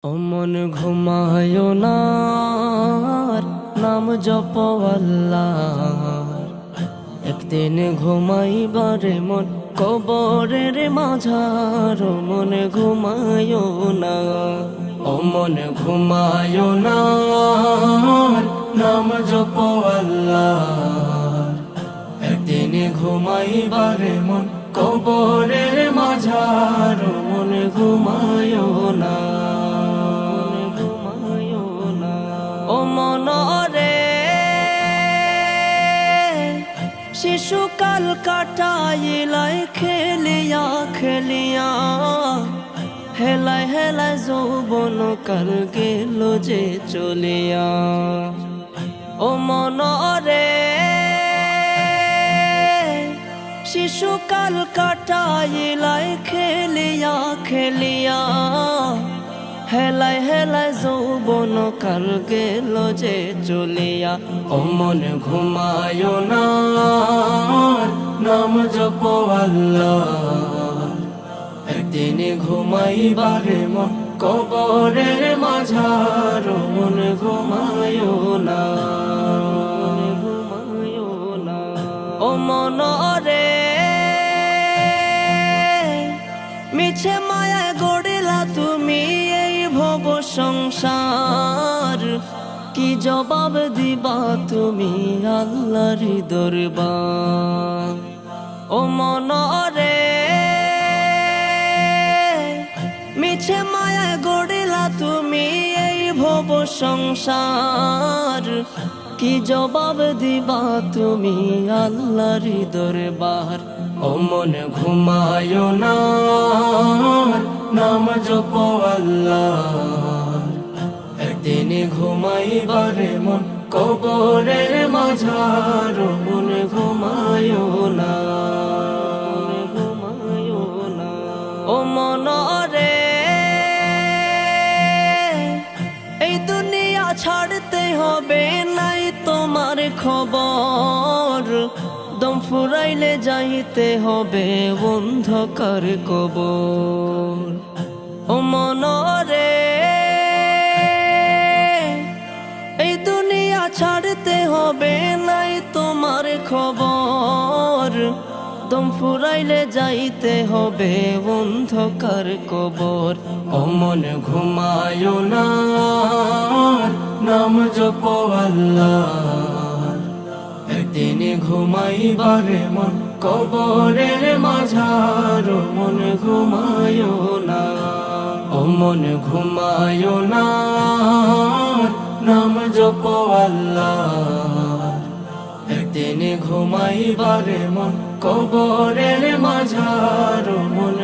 ও মন ঘুমায়ো না, নাম জপ আল্লাহর। একদিন ঘুমাইবারে মন কবরের মাঝার। ও মন ঘুমায়ো না, ও মন ঘুমায়ো না, নাম জপ আল্লাহর। একদিন ঘুমাইবারে মন কবরের মাঝার। ও মন ঘুমায়ো না, ও মনরে শিশুকাল কাটাইলাই খেলিয়া খেলিয়া। হেলায় হেলায় যৌবন কাল গেল যে চলিয়া। ও মনরে শিশুকাল কাটাইলাই খেলিয়া খেলিয়া। হেলায় হেলায় যৌবন কাল গেল যে চলিয়া। ও মন ঘুমায়ো না, নাম জপ আল্লাহর। একদিন ঘুমাইবারে মন কবরের মাঝার। ও মন ঘুমায়ো না, ও মনরে মিছে মায়া গড়িলা তুমি এই ভব সংসার। কি জবাব দিবা তুমি আল্লাহর দরবার। ও মনরে মিছে মায়া গড়িলা তুমি এই ভব সংসার। কি জবাব দিবা তুমি আল্লাহর দরবার। ও মন ঘুমায়ো না, নাম জপ আল্লাহর। একদিন ঘুমাইবারে মন কবরের মাঝার। ও মন ঘুমায়ো না, ও মনরে এই দুনিয়া ছাড়তে হবে নাই তোমার খবর। দম ফুরাইলে যাইতে হবে অন্ধকার কবর। ও মনরে এই দুনিয়া ছাড়তে হবে নাই তোমার খবর। দম ফুরাইলে যাইতে হবে অন্ধকার কবর। ও মন ঘুমায়ো না, নাম জপ আল্লাহর। একদিন ঘুমাইবারে মন কবরের মাঝার। ও মন ঘুমায়ো না, ও মন ঘুমায়ো না, নাম জপ আল্লাহর। একদিন ঘুমাইবারে মন কবরের মাঝার। ও মন